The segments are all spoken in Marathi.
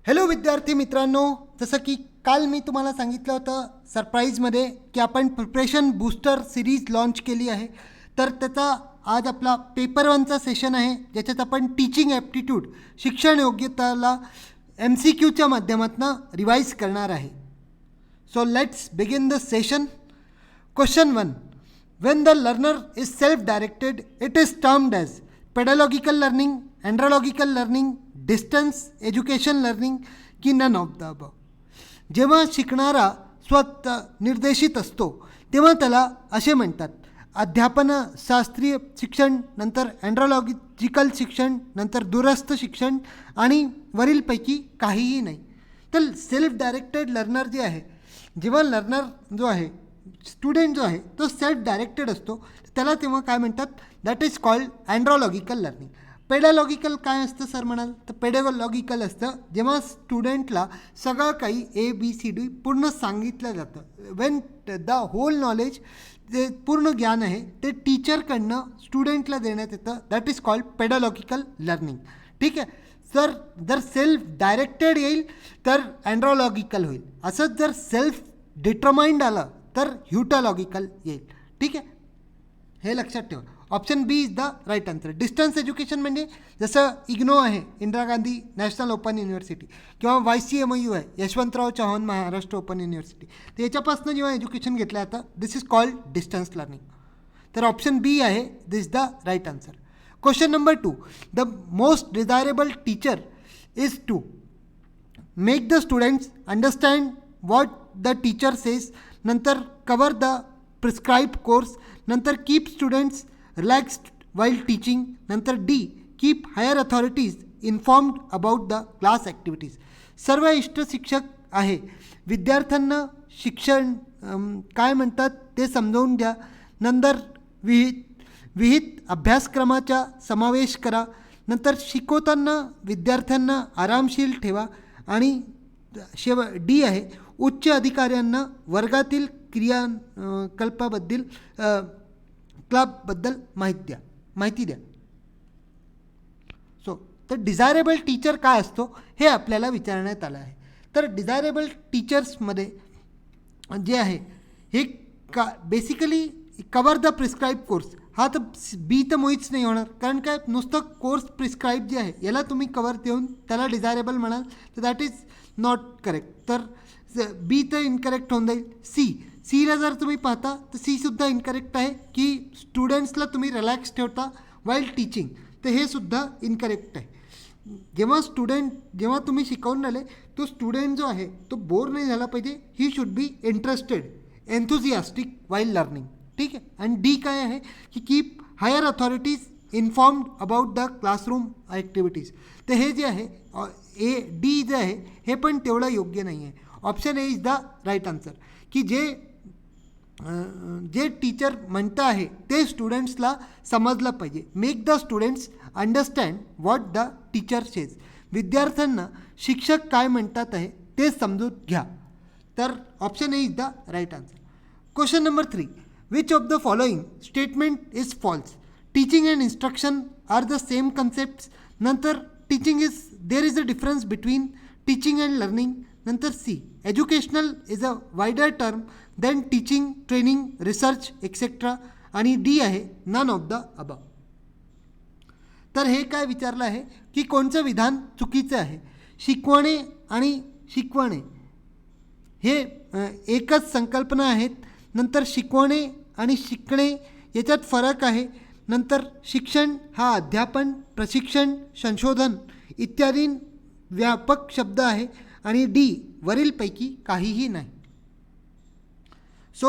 हॅलो विद्यार्थी मित्रांनो, जसं की काल मी तुम्हाला सांगितलं होतं सरप्राईजमध्ये की आपण प्रिपरेशन बूस्टर सिरीज लॉन्च केली आहे. तर त्याचा आज आपला पेपर वनचा सेशन आहे, ज्याच्यात आपण टीचिंग ॲप्टिट्यूड शिक्षण योग्यताला MCQच्या माध्यमातून रिवाईज करणार आहे. So let's begin the session. Question 1. When the learner is self-directed, it is termed as pedagogical learning, andragogical learning, distance education learning की none of the above. जेव्हा शिकणारा स्वतः निर्देशित असतो तेव्हा त्याला असे म्हणतात. अध्यापन शास्त्रीय शिक्षण, नंतर अँड्रोलॉजिकल शिक्षण, नंतर दूरस्थ शिक्षण आणि वरीलपैकी काहीही नाही. तर सेल्फ डायरेक्टेड लर्नर जे आहे, जेव्हा लर्नर जो आहे, स्टुडंट जो आहे तो सेल्फ डायरेक्टेड असतो, त्याला तेव्हा काय म्हणतात, that is called अँड्रोलॉजिकल learning. Pedagogical काय असतं सर म्हणाल, तर पेडालॉजिकल असतं जेव्हा स्टुडंटला सगळं काही ABCD पूर्ण सांगितलं जातं. वेन द होल नॉलेज, जे पूर्ण ज्ञान आहे ते टीचरकडनं स्टुडंटला देण्यात येतं, that is called pedagogical learning. ठीक आहे सर. जर सेल्फ डायरेक्टेड येईल तर अँड्रोलॉजिकल होईल. असंच जर सेल्फ डिटरमाइंड आलं तर ह्युटालॉजिकल येईल. ठीक आहे, हे लक्षात ठेवा. Option B is the right answer. Distance education म्हणजे जसं इग्नो आहे, Indira Gandhi national open university, किंवा YCMU आहे, यशवंतराव चव्हाण महाराष्ट्र ओपन युनिव्हर्सिटी. तर याच्यापासून जेव्हा एज्युकेशन घेतलं जातं, दिस इज कॉल्ड डिस्टन्स लर्निंग. तर ऑप्शन बी आहे दिस the right answer. Question number 2. The most desirable teacher is to make the students understand what the teacher says, नंतर कवर द प्रिस्क्राईब कोर्स, नंतर keep students relaxed while teaching, नंतर D keep higher authorities informed about the class activities. सर्व इष्ट शिक्षक आहे, विद्यार्थ्यांना शिक्षण काय म्हणतात ते समजावून द्या, नंतर विहित अभ्यासक्रमाचा समावेश करा, नंतर शिकवताना विद्यार्थ्यांना आरामशील ठेवा, आणि डी आहे उच्च अधिकाऱ्यांना वर्गातील क्रियाकल्पाबद्दल क्लासबद्दल माहिती द्या. सो तर डिझायरेबल टीचर काय असतो हे आपल्याला विचारण्यात आलं आहे. तर डिझायरेबल टीचर्समध्ये जे आहे हे basically cover the prescribe course. हा तर बी तर मुळीच नाही होणार, कारण काय नुसतं कोर्स प्रिस्क्राईब जे आहे याला तुम्ही कवर देऊन त्याला डिझायरेबल म्हणाल तर दॅट इज नॉट करेक्ट. तर बी तर इनकरेक्ट होऊन जाईल. सीला जर तुम्ही पाहता तर सीसुद्धा इनकरेक्ट आहे, की स्टुडंट्सला तुम्ही रिलॅक्स ठेवता वाईल टीचिंग, तर हे सुद्धा इनकरेक्ट आहे. जेव्हा तुम्ही शिकवून राहिले तो स्टुडंट जो आहे तो बोर नाही झाला पाहिजे. He should be interested, enthusiastic while learning. ठीक आहे. आणि डी काय आहे की keep higher authorities informed about the classroom activities. तर हे जे आहे डी जे आहे हे पण तेवढं योग्य नाही आहे. Option A is the right answer, की जे टीचर म्हणतं आहे ते स्टुडंट्सला समजलं पाहिजे. Make the students understand what the teacher says. विद्यार्थ्यांना शिक्षक काय म्हणतात आहे ते समजून घ्या. तर option A is the right answer. Question number 3. Which of the following statement is false. Teaching and instruction are the same concepts, नंतर teaching is there is a difference between teaching and learning, नंतर C educational is a wider term than teaching, training, research etcetera, आणि डी आहे नन ऑफ द अबव. तर हे काय विचारलं आहे की कोणचं विधान चुकीचं आहे. शिकवणे आणि शिकवणे हे एकच संकल्पना आहेत. नंतर शिकवणे आणि शिकणे याच्यात फरक आहे. नंतर शिक्षण हा अध्यापन, प्रशिक्षण, संशोधन इत्यादी व्यापक शब्द आहे, आणि डी वरीलपैकी काहीही नाही. सो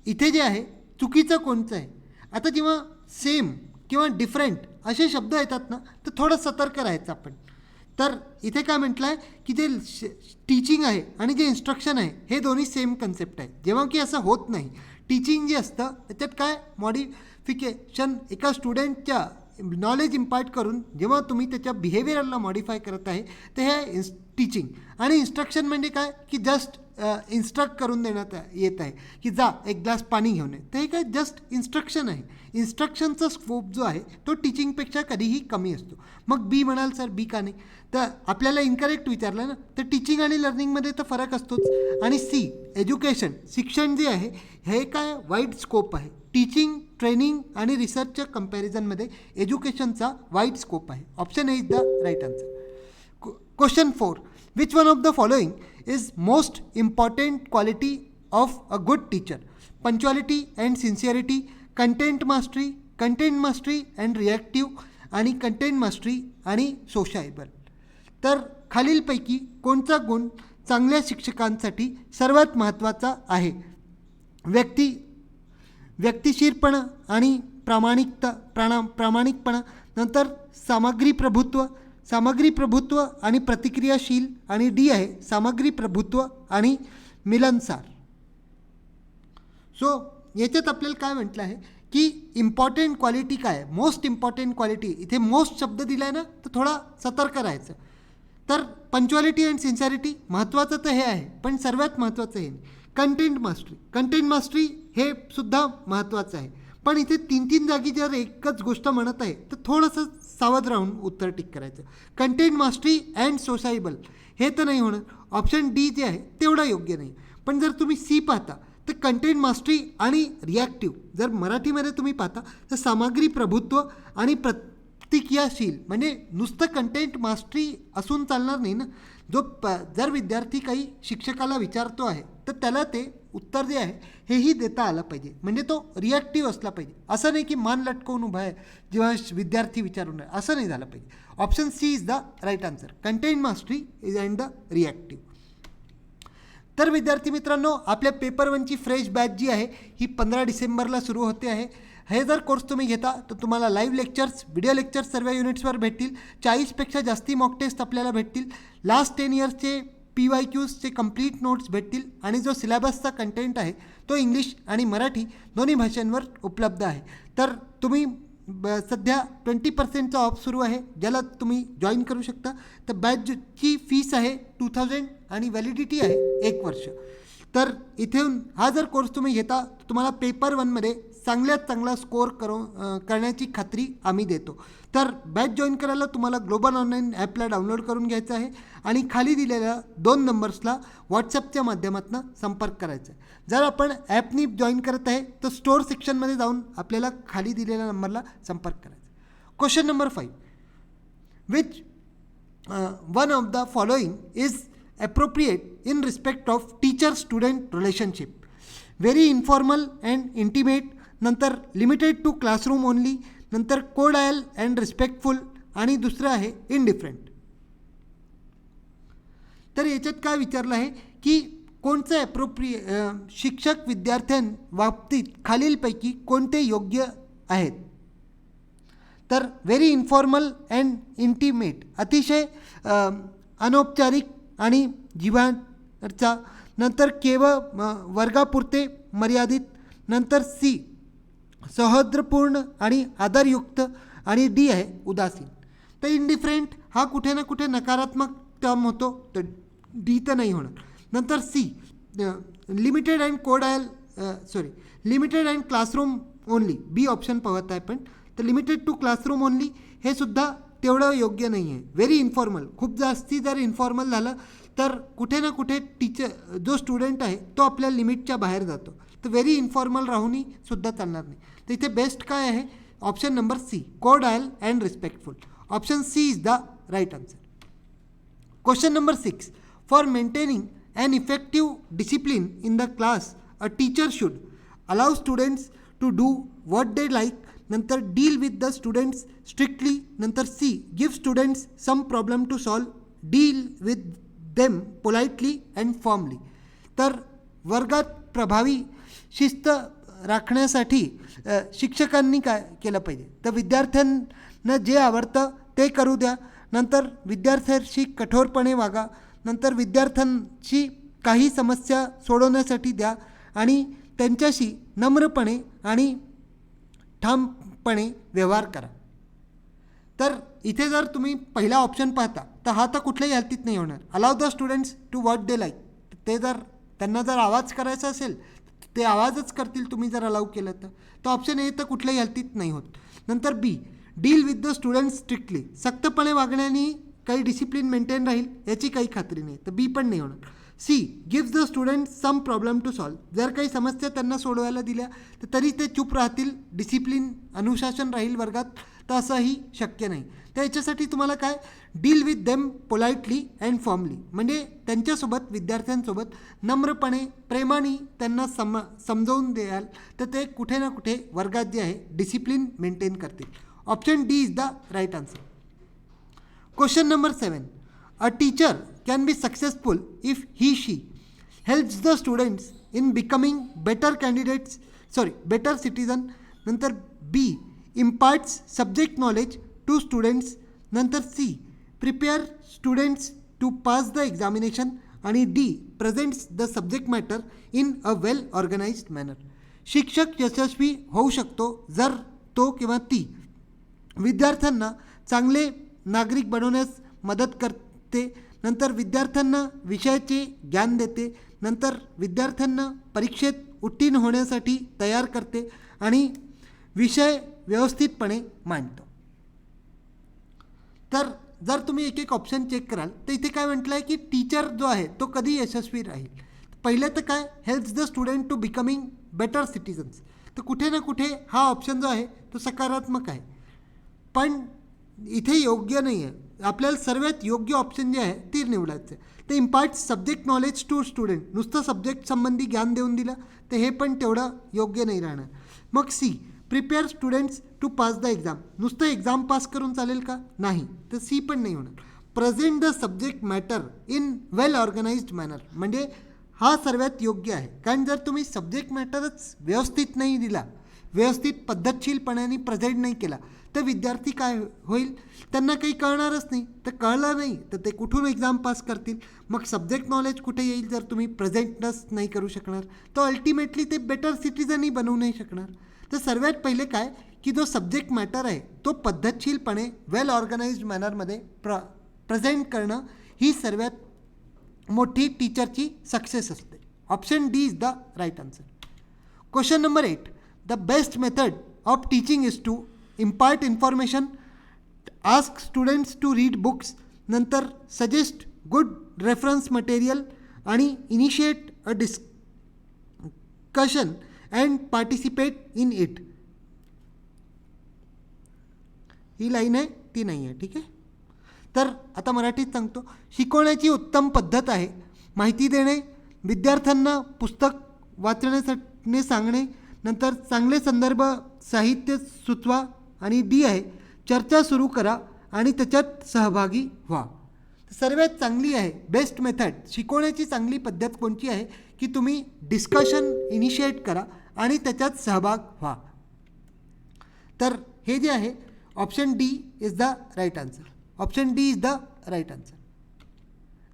इथे जे आहे चुकीचं कोणचं आहे. आता जेव्हा सेम किंवा डिफरंट असे शब्द येतात ना, तर थोडं सतर्क राहायचं आपण. तर इथे काय म्हटलं आहे की जे टीचिंग आहे आणि जे इन्स्ट्रक्शन आहे हे दोन्ही सेम कन्सेप्ट आहे, जेव्हा की असं होत नाही. टीचिंग जे असतं त्याच्यात काय मॉडिफिकेशन एका स्टुडंटच्या नॉलेज इम्पार्ट करून जेव्हा तुम्ही त्याच्या बिहेवियरला मॉडिफाय करत आहे, तर हे टीचिंग. आणि इन्स्ट्रक्शन म्हणजे काय की जस्ट इन्स्ट्रक्ट करून देण्यात येत आहे की जा एक ग्लास पाणी घेऊन ये. ते काय जस्ट इन्स्ट्रक्शन आहे. इन्स्ट्रक्शनचा स्कोप जो आहे तो टीचिंगपेक्षा कधीही कमी असतो. मग बी म्हणाल सर बी का नाही, तर आपल्याला इनकरेक्ट विचारलं ना, तर टीचिंग आणि लर्निंगमध्ये तर फरक असतोच. आणि सी एज्युकेशन शिक्षण जे आहे हे काय वाईड स्कोप आहे. टीचिंग ट्रेनिंग आणि रिसर्चच्या कंपॅरिझनमध्ये एज्युकेशनचा वाईड स्कोप आहे. Option A is the right answer. Question 4. Which one of the following is most important quality of a good teacher? Punctuality and sincerity, content mastery and reactive, आणि content mastery आणि sociable. तर खालीलपैकी कोणता गुण चांगल्या शिक्षकांसाठी सर्वात महत्त्वाचा आहे? व्यक्तिशीरपणा आणि प्रामाणिकपणा, नंतर सामग्री प्रभुत्व आणि प्रतिक्रियाशील, आणि डी आहे सामग्री प्रभुत्व आणि मिलनसार. सो याच्यात आपल्याला काय म्हटलं आहे की इम्पॉर्टंट क्वालिटी काय आहे, मोस्ट इम्पॉर्टंट क्वालिटी. इथे मोस्ट शब्द दिला आहे ना, तर थोडा सतर्क राहायचं. तर पंच्युअलिटी अँड सिन्सिअरिटी महत्त्वाचं तर हे आहे, पण सर्वात महत्त्वाचं हे नाही. कंटेंट मास्टरी हे सुद्धा महत्त्वाचं आहे, पण इथे 3 जागी जर एकच गोष्ट म्हणत आहे तर थोडंसं सावध राहून उत्तर टिक करायचं. कंटेंट मास्टरी अँड सोसायबल हे तर नाही होणार. ऑप्शन डी जे आहे तेवढं योग्य नाही. पण जर तुम्ही सी पाहता तर कंटेंट मास्टरी आणि रिॲक्टिव्ह, जर मराठीमध्ये तुम्ही पाहता तर सामग्री प्रभुत्व आणि प्रतिक्रियाशील, म्हणजे नुसतं कंटेंट मास्टरी असून चालणार नाही ना. जर विद्यार्थी काही शिक्षकाला विचारतो आहे तर त्याला ते उत्तर जे आहे हेही देता आलं पाहिजे, म्हणजे तो रिॲक्टिव्ह असला पाहिजे. असं नाही की मान लटकवून उभा आहे जेव्हा विद्यार्थी विचारून आहे, असं नाही झालं पाहिजे. Option C is the right answer. Content mastery is and the reactive. तर विद्यार्थी मित्रांनो, आपल्या पेपर 1ची फ्रेश बॅच जी आहे ही 15 डिसेंबरला सुरू होते आहे. हे जर कोर्स तुम्ही घेता तर तुम्हाला लाईव्ह लेक्चर्स, व्हिडिओ लेक्चर्स सर्व युनिट्सवर भेटतील. 40पेक्षा जास्ती मॉक टेस्ट आपल्याला भेटतील. लास्ट 10 इयर्सचे PYQचे कंप्लीट नोट्स भेटतील. आणि जो सिलेबसचा कंटेंट आहे तो इंग्लिश आणि मराठी दोन्ही भाषांवर उपलब्ध आहे. तर तुम्ही सध्या 20%चा ऑफ सुरू आहे, ज्याला तुम्ही जॉईन करू शकता. तर बॅचची फीस आहे 2000 आणि व्हॅलिडिटी आहे 1 वर्ष. तर इथून हा जर कोर्स तुम्ही घेता तर तुम्हाला पेपर 1मध्ये चांगल्यात चांगला स्कोअर करण्याची खात्री आम्ही देतो. तर बॅच जॉईन करायला तुम्हाला ग्लोबल ऑनलाईन ॲपला डाउनलोड करून घ्यायचं आहे आणि खाली दिलेल्या 2 नंबर्सला व्हॉट्सअपच्या माध्यमातून संपर्क करायचा आहे. जर आपण ॲपनी जॉईन करत आहे तर स्टोअर सेक्शनमध्ये जाऊन आपल्याला खाली दिलेल्या नंबरला संपर्क करायचा. Question number 5. Which one of the following is appropriate in respect of teacher-student relationship? Very informal and intimate, नंतर limited to classroom only, नंतर cordial and respectful, आणि दुसरं आहे indifferent. तर याच्यात काय विचारलं आहे की कोणचं शिक्षक विद्यार्थ्यांबाबतीत खालीलपैकी कोणते योग्य आहेत? तर व्हेरी इन्फॉर्मल अँड इंटिमेट, अतिशय अनौपचारिक आणि जीवाचा, नंतर केवळ वर्गापुरते मर्यादित, नंतर सी सौहार्दपूर्ण आणि आदरयुक्त, आणि डी आहे उदासीन. तर इंडिफरंट हा कुठे ना कुठे नकारात्मक टर्म होतो, तर डी तर नाही होणार. नंतर C limited and classroom only, B option पाहत आहे पण. तर लिमिटेड टू क्लासरूम ओनली हे सुद्धा तेवढं योग्य नाही आहे. व्हेरी इन्फॉर्मल, खूप जास्ती जर इन्फॉर्मल झालं तर कुठे ना कुठे जो स्टुडंट आहे तो आपल्या लिमिटच्या बाहेर जातो. तर व्हेरी इन्फॉर्मल राहूनही सुद्धा चालणार नाही. तर इथे बेस्ट काय आहे? Option number C, cordial and respectful. Option C is the right answer. Question number 6. For maintaining an effective discipline in the class a teacher should allow students to do what they like, नंतर deal with the students strictly, नंतर C give students some problem to solve, deal with them politely and formally. तर वर्गात प्रभावी शिस्त राखण्यासाठी शिक्षकांनी काय केलं पाहिजे? तर विद्यार्थ्यांना जे आवडतं ते करू द्या, नंतर विद्यार्थ्यांशी कठोरपणे वागा, नंतर विद्यार्थ्यांशी काही समस्या सोडवण्यासाठी द्या, आणि त्यांच्याशी नम्रपणे आणि ठामपणे व्यवहार करा. तर इथे जर तुम्ही पहिला ऑप्शन पाहता तर हा तर कुठल्याही हालतीत नाही होणार. Allow the students to what they like, ते जर त्यांना जर आवाज करायचा असेल ते आवाजच करतील तुम्ही जर अलाउ केलं तर ऑप्शन ए तर कुठल्याही हालतीत नाही होत. नंतर B, deal with the students strictly, सक्तपणे वागण्याने काही डिसिप्लिन मेंटेन राहील याची काही खात्री नाही, तर बी पण नाही होणार. C, gives the student some problem to solve, जर काही समस्या त्यांना सोडवायला दिल्या तर तरी ते चूप राहतील, डिसिप्लिन अनुशासन राहील वर्गात, तर असंही शक्य नाही. तर याच्यासाठी तुम्हाला काय, deal with them politely and formally, म्हणजे त्यांच्यासोबत विद्यार्थ्यांसोबत नम्रपणे प्रेमाने त्यांना समजावून द्याल तर ते कुठे ना कुठे वर्गात जे आहे डिसिप्लिन मेंटेन करतील. Option D is the right answer. Question number 7. A teacher can be successful if she helps the students in becoming better citizen. नंतर B, imparts subject knowledge to students. नंतर C, prepare students to pass the examination. आणि D, presents the subject matter in a well organized manner. शिक्षक यशस्वी होऊ शकतो जर तो किंवा ती विद्यार्थ्यांना चांगले नागरिक बनवण्यास मदत करते, नंतर विद्यार्थ्यांना विषयाचे ज्ञान देते, नंतर विद्यार्थ्यांना परीक्षेत उत्तीर्ण होण्यासाठी तयार करते आणि विषय व्यवस्थितपणे मांडतो. तर जर तुम्ही एक एक ऑप्शन चेक कराल तर इथे काय म्हटलं आहे की टीचर जो आहे तो कधी यशस्वी राहील. पहिलं तर काय, helps the student to becoming better citizens, तर कुठे ना कुठे हा ऑप्शन जो आहे तो सकारात्मक आहे, पण इथे योग्य नाही आहे. आपल्याला सर्वात योग्य ऑप्शन जे आहे ते निवडायचं आहे. ते impart subject knowledge to student, नुसतं सब्जेक्ट संबंधी ज्ञान देऊन दिलं तर हे पण तेवढं योग्य नाही राहणार. मग C, prepare students to pass the exam, नुसतं एक्झाम पास करून चालेल का, नाही, तर सी पण नाही होणार. Present the subject matter in well organized manner, म्हणजे हा सर्वात योग्य आहे. कारण जर तुम्ही सब्जेक्ट मॅटरच व्यवस्थित नाही दिला, व्यवस्थित पद्धतशीरपणाने प्रेझेंट नाही केला तर विद्यार्थी काय होईल, त्यांना काही कळणारच नाही. तर कळलं नाही तर ते कुठून एक्झाम पास करतील. मग सब्जेक्ट नॉलेज कुठे येईल जर तुम्ही प्रेझेंटच नाही करू शकणार, तर अल्टिमेटली ते बेटर सिटिझनही बनवू नाही शकणार. तर सर्वात पहिले काय की जो सब्जेक्ट मॅटर आहे तो पद्धतशीरपणे वेल ऑर्गनाइज्ड मॅनरमध्ये प्रेझेंट करणं ही सर्वात मोठी टीचरची सक्सेस असते. Option D is the right answer. Question number 8. The best method of teaching is to impart information, ask students to read books, नंतर suggest good reference material आणि initiate a discussion and participate in it. He line आहे ती नाही आहे, ठीक आहे. तर आता मराठीत सांगतो. शिकवण्याची उत्तम पद्धत आहे माहिती देणे, विद्यार्थ्यांना पुस्तक वाचण्यासाठी सांगणे, नंतर चांगले संदर्भ साहित्य सुचवा, आणि डी आहे चर्चा सुरू करा आणि त्याच्यात सहभागी व्हा. सर्वात चांगली आहे बेस्ट मेथड, शिकवण्याची चांगली पद्धत कोणती आहे की तुम्ही डिस्कशन इनिशिएट करा आणि त्याच्यात सहभाग व्हा. तर हे जे आहे option D is the right answer. Option D is the right answer.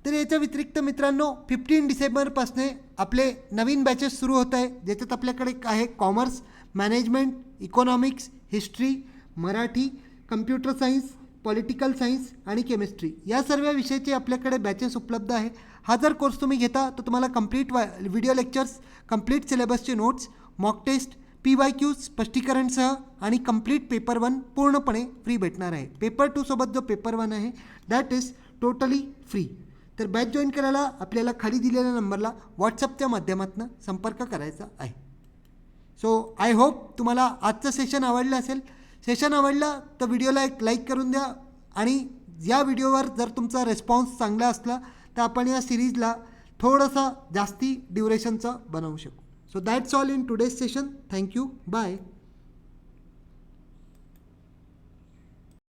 तर याच्या व्यतिरिक्त मित्रांनो 15 डिसेंबरपासून आपले नवीन बॅचेस सुरू होत आहे, ज्याच्यात आपल्याकडे आहे commerce, management, economics, history, Marathi, computer science, political science आणि केमिस्ट्री या सर्व विषयाचे आपल्याकडे बॅचेस उपलब्ध आहे. हा जर कोर्स तुम्ही घेता तर तुम्हाला कंप्लीट व्हिडिओ लेक्चर्स, कंप्लीट सिलेबसचे नोट्स, मॉक टेस्ट, PYQ स्पष्टीकरणसह आणि कंप्लीट पेपर 1 पूर्णपणे फ्री भेटणार आहे. पेपर 2 सोबत जो पेपर 1 आहे दॅट इज टोटली फ्री. तर बॅच जॉईन करायला आपल्याला खाली दिलेल्या नंबरला व्हॉट्सअपच्या माध्यमातून संपर्क करायचा आहे. सो आय होप तुम्हाला आजचं सेशन आवडलं असेल. सेशन आवडलं तर व्हिडिओला एक लाईक करून द्या आणि या व्हिडिओवर जर तुमचा रिस्पॉन्स चांगला असला तर आपण या सिरीजला थोडंसं जास्ती ड्युरेशनचं बनवू शकू. So that's all in today's session. Thank you. Bye.